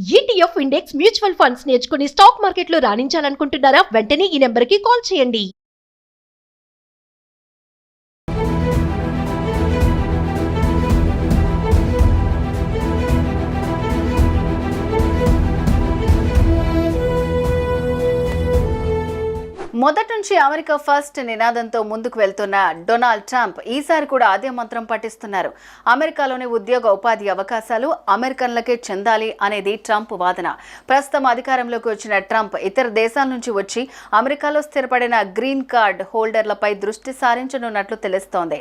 ETF index mutual funds నేర్చుకుని stock మార్కెట్లో రాణించాలనుకుంటున్నారా? వెంటనే ఈ నెంబర్కి కాల్ చేయండి. మొదటి నుంచి అమెరికా ఫస్ట్ నినాదంతో ముందుకు వెళ్తున్న డొనాల్డ్ ట్రంప్ ఈసారి కూడా అదే మంత్రం పఠిస్తున్నారు. అమెరికాలోని ఉద్యోగ ఉపాధి అవకాశాలు అమెరికన్లకే చెందాలి అనేది ట్రంప్ వాదన. ప్రస్తుతం అధికారంలోకి వచ్చిన ట్రంప్ ఇతర దేశాల నుంచి వచ్చి అమెరికాలో స్థిరపడిన గ్రీన్ కార్డ్ హోల్డర్లపై దృష్టి సారించనున్నట్లు తెలుస్తోంది.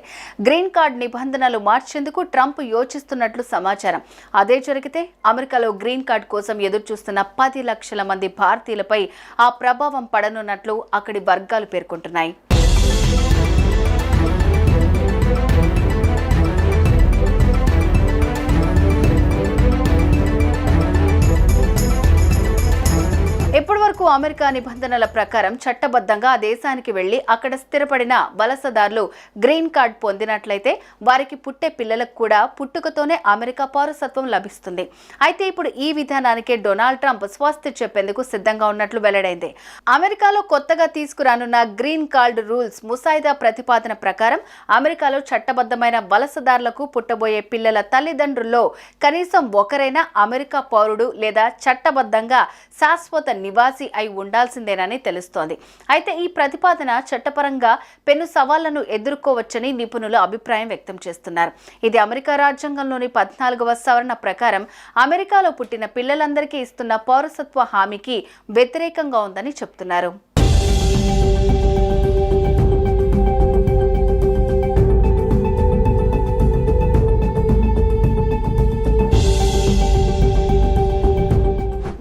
గ్రీన్ కార్డ్ నిబంధనలు మార్చేందుకు ట్రంప్ యోచిస్తున్నట్లు సమాచారం. అదే జరిగితే అమెరికాలో గ్రీన్ కార్డ్ కోసం ఎదురుచూస్తున్న 10 లక్షల మంది భారతీయులపై ఆ ప్రభావం పడనున్నట్లు అక్కడి వర్గాలు పేర్కొంటున్నాయి. ఇప్పటి వరకు అమెరికా నిబంధనల ప్రకారం చట్టబద్ధంగా ఆ దేశానికి వెళ్లి అక్కడ స్థిరపడిన వలసదారులు గ్రీన్ కార్డ్ పొందినట్లయితే వారికి పుట్టే పిల్లలకు కూడా పుట్టుకతోనే అమెరికా పౌరసత్వం లభిస్తుంది. అయితే ఇప్పుడు ఈ విధానానికే డొనాల్డ్ ట్రంప్ స్వస్తి చెప్పేందుకు సిద్ధంగా ఉన్నట్లు వెల్లడైంది. అమెరికాలో కొత్తగా తీసుకురానున్న గ్రీన్ కార్డ్ రూల్స్ ముసాయిదా ప్రతిపాదన ప్రకారం అమెరికాలో చట్టబద్ధమైన వలసదారులకు పుట్టబోయే పిల్లల తల్లిదండ్రుల్లో కనీసం ఒకరైనా అమెరికా పౌరుడు లేదా చట్టబద్ధంగా శాశ్వత నివాసి అయి ఉండాల్సిందేనని తెలుస్తోంది. అయితే ఈ ప్రతిపాదన చట్టపరంగా పెను సవాళ్లను ఎదుర్కోవచ్చని నిపుణులు అభిప్రాయం వ్యక్తం చేస్తున్నారు. ఇది అమెరికా రాజ్యాంగంలోని 14వ సవరణ ప్రకారం అమెరికాలో పుట్టిన పిల్లలందరికీ ఇస్తున్న పౌరసత్వ హామీకి వ్యతిరేకంగా ఉందని చెప్తున్నారు.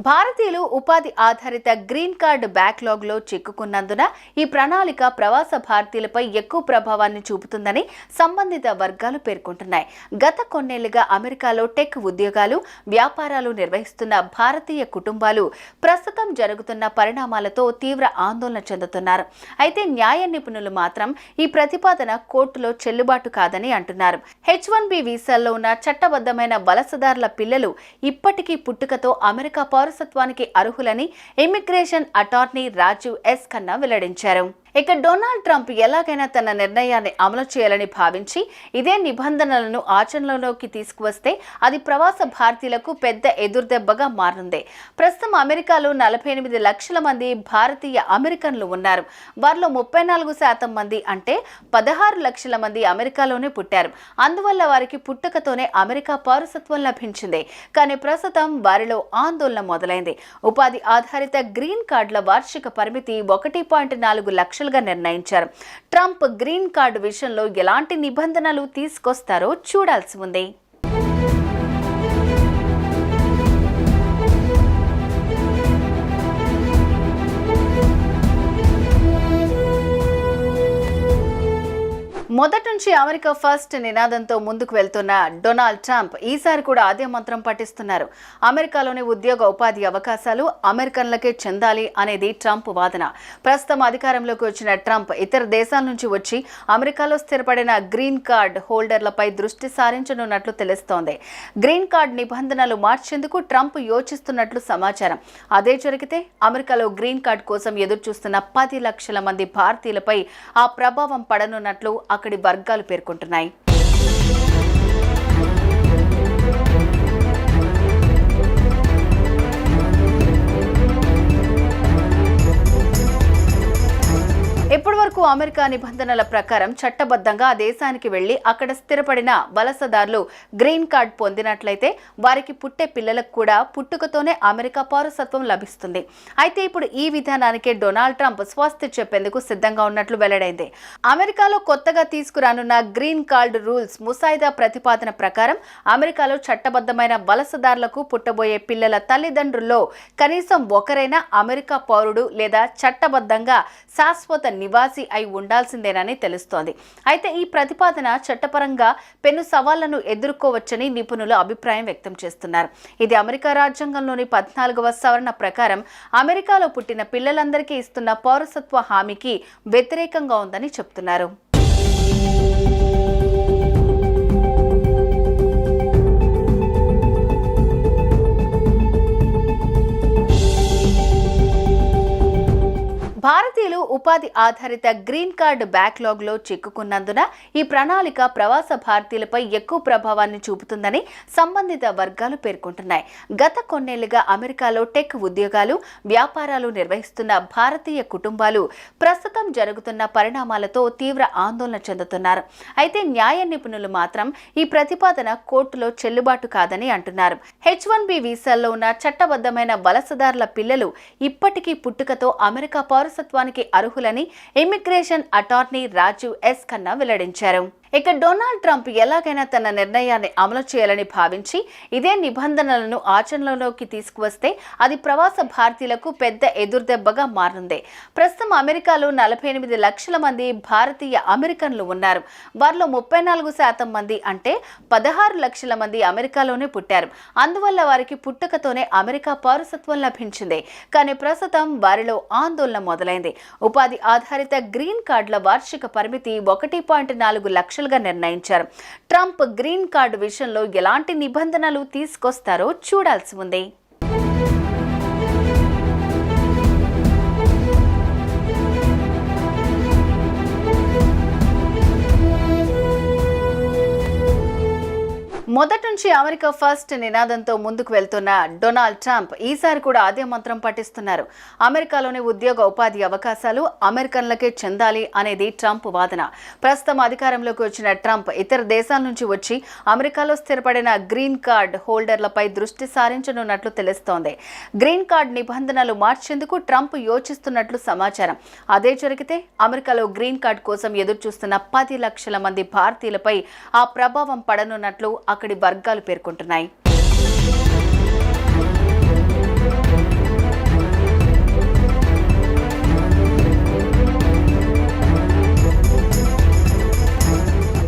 భారతీయులు ఉపాధి ఆధారిత గ్రీన్ కార్డ్ బ్యాక్లాగ్లో చిక్కుకున్నందున ఈ ప్రణాళిక ప్రవాస భారతీయులపై ఎక్కువ ప్రభావాన్ని చూపుతుందని సంబంధిత వర్గాలు పేర్కొంటున్నాయి. గత కొన్నేళ్లుగా అమెరికాలో టెక్ ఉద్యోగాలు, వ్యాపారాలు నిర్వహిస్తున్న భారతీయ కుటుంబాలు ప్రస్తుతం జరుగుతున్న పరిణామాలతో తీవ్ర ఆందోళన చెందుతున్నారు. అయితే న్యాయ నిపుణులు మాత్రం ఈ ప్రతిపాదన కోర్టులో చెల్లుబాటు కాదని అంటున్నారు. H-1B వీసాల్లో ఉన్న చట్టబద్ధమైన వలసదారుల పిల్లలు ఇప్పటికీ పుట్టుకతో అమెరికా పౌరసత్వానికి అర్హులని immigration attorney Rajiv S Khanna వెల్లడించారు. ఇక డొనాల్డ్ ట్రంప్ ఎలాగైనా తన నిర్ణయాన్ని అమలు చేయాలని భావించి ఇదే నిబంధనలను ఆచరణలోకి తీసుకువస్తే అది ప్రవాస భారతీయులకు పెద్ద ఎదురుదెబ్బగా మారనుంది. ప్రస్తుతం అమెరికాలో 48 లక్షల మంది భారతీయ అమెరికన్లు ఉన్నారు. వారిలో 34% మంది అంటే 16 లక్షల మంది అమెరికాలోనే పుట్టారు. అందువల్ల వారికి పుట్టుకతోనే అమెరికా పౌరసత్వం లభించింది. కానీ ప్రస్తుతం వారిలో ఆందోళన మొదలైంది. ఉపాధి ఆధారిత గ్రీన్ కార్డుల వార్షిక పరిమితి 1.4 లక్షలుగా నిర్ణయించారు. ట్రంప్ గ్రీన్ కార్డు విషయంలో ఎలాంటి నిబంధనలు తీసుకొస్తారో చూడాల్సి ఉంది. మొదటి నుంచి అమెరికా ఫస్ట్ నినాదంతో ముందుకు వెళ్తున్న డొనాల్డ్ ట్రంప్ ఈసారి కూడా అదే మంత్రం పఠిస్తున్నారు. అమెరికాలోని ఉద్యోగ ఉపాధి అవకాశాలు అమెరికన్లకే చెందాలి అనేది ట్రంప్ వాదన. ప్రస్తుతం అధికారంలోకి వచ్చిన ట్రంప్ ఇతర దేశాల నుంచి వచ్చి అమెరికాలో స్థిరపడిన గ్రీన్ కార్డ్ హోల్డర్లపై దృష్టి సారించనున్నట్లు తెలుస్తోంది. గ్రీన్ కార్డ్ నిబంధనలు మార్చేందుకు ట్రంప్ యోచిస్తున్నట్లు సమాచారం. అదే జరిగితే అమెరికాలో గ్రీన్ కార్డ్ కోసం ఎదురుచూస్తున్న 10 లక్షల మంది భారతీయులపై ఆ ప్రభావం పడనున్నట్లు అక్కడి వర్గాలు పేర్కొంటున్నాయి. ఇప్పటి వరకు అమెరికా నిబంధనల ప్రకారం చట్టబద్ధంగా ఆ దేశానికి వెళ్లి అక్కడ స్థిరపడిన వలసదారులు గ్రీన్ కార్డ్ పొందినట్లయితే వారికి పుట్టే పిల్లలకు కూడా పుట్టుకతోనే అమెరికా పౌరసత్వం లభిస్తుంది. అయితే ఇప్పుడు ఈ విధానానికే డొనాల్డ్ ట్రంప్ స్వస్తి చెప్పేందుకు సిద్ధంగా ఉన్నట్లు వెల్లడైంది. అమెరికాలో కొత్తగా తీసుకురానున్న గ్రీన్ కార్డ్ రూల్స్ ముసాయిదా ప్రతిపాదన ప్రకారం అమెరికాలో చట్టబద్ధమైన వలసదారులకు పుట్టబోయే పిల్లల తల్లిదండ్రుల్లో కనీసం ఒకరైనా అమెరికా పౌరుడు లేదా చట్టబద్ధంగా శాశ్వత నివాసి అయి ఉండాల్సిందేనని తెలుస్తోంది. అయితే ఈ ప్రతిపాదన చట్టపరంగా పెను సవాళ్లను ఎదుర్కోవచ్చని నిపుణులు అభిప్రాయం వ్యక్తం చేస్తున్నారు. ఇది అమెరికా రాజ్యాంగంలోని 14వ సవరణ ప్రకారం అమెరికాలో పుట్టిన పిల్లలందరికీ ఇస్తున్న పౌరసత్వ హామీకి వ్యతిరేకంగా ఉందని చెప్తున్నారు. ఉపాధి ఆధారిత గ్రీన్ కార్డ్ బ్యాక్లాగ్లో చిక్కుకున్నందున ఈ ప్రణాళిక ప్రవాస భారతీయులపై ఎక్కువ ప్రభావాన్ని చూపుతుందని సంబంధిత వర్గాలు పేర్కొంటున్నాయి. గత కొన్నేళ్లుగా అమెరికాలో టెక్ ఉద్యోగాలు, వ్యాపారాలు నిర్వహిస్తున్న భారతీయ కుటుంబాలు ప్రస్తుతం జరుగుతున్న పరిణామాలతో తీవ్ర ఆందోళన చెందుతున్నారు. అయితే న్యాయ నిపుణులు మాత్రం ఈ ప్రతిపాదన కోర్టులో చెల్లుబాటు కాదని అంటున్నారు. H-1B వీసాల్లో ఉన్న చట్టబద్ధమైన వలసదారుల పిల్లలు ఇప్పటికీ పుట్టుకతో అమెరికా పౌరసత్వానికి అర్హులని immigration attorney Rajiv S Khanna వెల్లడించారు. ఇక డొనాల్డ్ ట్రంప్ ఎలాగైనా తన నిర్ణయాన్ని అమలు చేయాలని భావించి ఇదే నిబంధనలను ఆచరణలోకి తీసుకువస్తే అది ప్రవాస భారతీయులకు పెద్ద ఎదురుదెబ్బగా మారనుంది. ప్రస్తుతం అమెరికాలో 48 లక్షల మంది భారతీయ అమెరికన్లు ఉన్నారు. వారిలో 34% మంది అంటే 16 లక్షల మంది అమెరికాలోనే పుట్టారు. అందువల్ల వారికి పుట్టుకతోనే అమెరికా పౌరసత్వం లభించింది. కానీ ప్రస్తుతం వారిలో ఆందోళన మొదలైంది. ఉపాధి ఆధారిత గ్రీన్ కార్డుల వార్షిక పరిమితి 1.4 లక్షలుగా నిర్ణయించారు. ట్రంప్ గ్రీన్ కార్డు విషయంలో ఎలాంటి నిబంధనలు తీసుకొస్తారో చూడాల్సి ఉంది. మొదటి నుంచి అమెరికా ఫస్ట్ నినాదంతో ముందుకు వెళ్తున్న డొనాల్డ్ ట్రంప్ ఈసారి కూడా అదే మంత్రం పఠిస్తున్నారు. అమెరికాలోని ఉద్యోగ ఉపాధి అవకాశాలు అమెరికన్లకే చెందాలి అనేది ట్రంప్ వాదన. ప్రస్తుతం అధికారంలోకి వచ్చిన ట్రంప్ ఇతర దేశాల నుంచి వచ్చి అమెరికాలో స్థిరపడిన గ్రీన్ కార్డ్ హోల్డర్లపై దృష్టి సారించనున్నట్లు తెలుస్తోంది. గ్రీన్ కార్డ్ నిబంధనలు మార్చేందుకు ట్రంప్ యోచిస్తున్నట్లు సమాచారం. అదే జరిగితే అమెరికాలో గ్రీన్ కార్డ్ కోసం ఎదురుచూస్తున్న 10 లక్షల మంది భారతీయులపై ఆ ప్రభావం పడనున్నట్లు అక్కడి వర్గాలు పేర్కొంటున్నాయి.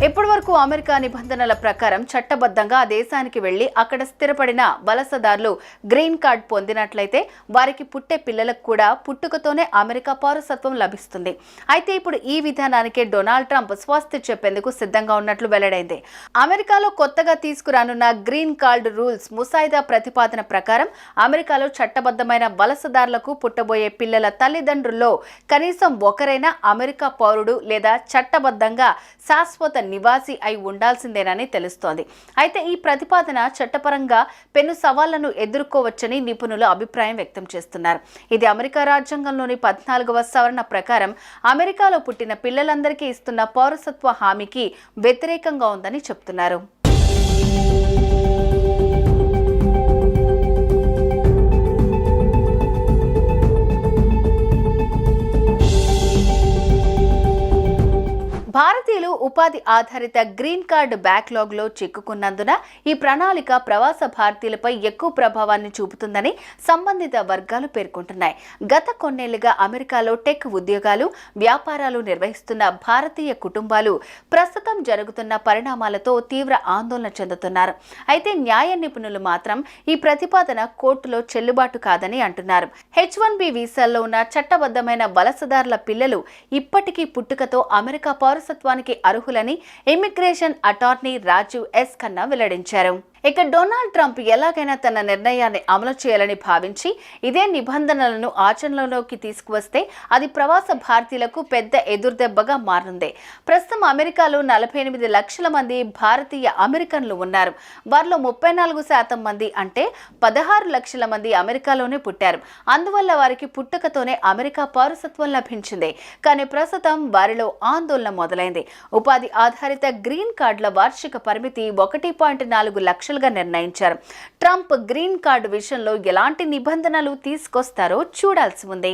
ఇప్పటి వరకు అమెరికా నిబంధనల ప్రకారం చట్టబద్ధంగా ఆ దేశానికి వెళ్లి అక్కడ స్థిరపడిన వలసదారులు గ్రీన్ కార్డ్ పొందినట్లయితే వారికి పుట్టే పిల్లలకు కూడా పుట్టుకతోనే అమెరికా పౌరసత్వం లభిస్తుంది. అయితే ఇప్పుడు ఈ విధానానికి డొనాల్డ్ ట్రంప్ స్వస్తి చెప్పేందుకు సిద్ధంగా ఉన్నట్లు వెల్లడైంది. అమెరికాలో కొత్తగా తీసుకురానున్న గ్రీన్ కార్డ్ రూల్స్ ముసాయిదా ప్రతిపాదన ప్రకారం అమెరికాలో చట్టబద్ధమైన వలసదారులకు పుట్టబోయే పిల్లల తల్లిదండ్రుల్లో కనీసం ఒకరైనా అమెరికా పౌరుడు లేదా చట్టబద్ధంగా శాశ్వత నివాసి అయి ఉండాల్సిందేనని తెలుస్తోంది. అయితే ఈ ప్రతిపాదన చట్టపరంగా పెను సవాళ్లను ఎదుర్కోవచ్చని నిపుణులు అభిప్రాయం వ్యక్తం చేస్తున్నారు. ఇది అమెరికా రాజ్యాంగంలోని 14వ సవరణ ప్రకారం అమెరికాలో పుట్టిన పిల్లలందరికీ ఇస్తున్న పౌరసత్వ హామీకి వ్యతిరేకంగా ఉందని చెప్తున్నారు. భారతీయులు ఉపాధి ఆధారిత గ్రీన్ కార్డ్ బ్యాక్లాగ్లో చిక్కుకున్నందున ఈ ప్రణాళిక ప్రవాస భారతీయులపై ఎక్కువ ప్రభావాన్ని చూపుతుందని సంబంధిత వర్గాలు పేర్కొంటున్నాయి. గత కొన్నేళ్లుగా అమెరికాలో టెక్ ఉద్యోగాలు, వ్యాపారాలు నిర్వహిస్తున్న భారతీయ కుటుంబాలు ప్రస్తుతం జరుగుతున్న పరిణామాలతో తీవ్ర ఆందోళన చెందుతున్నారు. అయితే న్యాయ నిపుణులు మాత్రం ఈ ప్రతిపాదన కోర్టులో చెల్లుబాటు కాదని అంటున్నారు. H-1B వీసాల్లో ఉన్న చట్టబద్ధమైన వలసదారుల పిల్లలు ఇప్పటికీ పుట్టుకతో అమెరికా పౌరసత్వానికి అర్హులని immigration attorney Rajiv S Khanna వెల్లడించారు. ఇక డొనాల్డ్ ట్రంప్ ఎలాగైనా తన నిర్ణయాన్ని అమలు చేయాలని భావించి ఇదే నిబంధనలను ఆచరణలోకి తీసుకువస్తే అది ప్రవాస భారతీయులకు పెద్ద ఎదురుదెబ్బగా మారనుంది. ప్రస్తుతం అమెరికాలో 48 లక్షల మంది భారతీయ అమెరికన్లు ఉన్నారు. వారిలో 34% మంది అంటే 16 లక్షల మంది అమెరికాలోనే పుట్టారు. అందువల్ల వారికి పుట్టుకతోనే అమెరికా పౌరసత్వం లభించింది. కానీ ప్రస్తుతం వారిలో ఆందోళన మొదలైంది. ఉపాధి ఆధారిత గ్రీన్ కార్డుల వార్షిక పరిమితి 1.4 లక్షలుగా నిర్ణయించారు. ట్రంప్ గ్రీన్ కార్డు విషయంలో ఎలాంటి నిబంధనలు తీసుకొస్తారో చూడాల్సి ఉంది.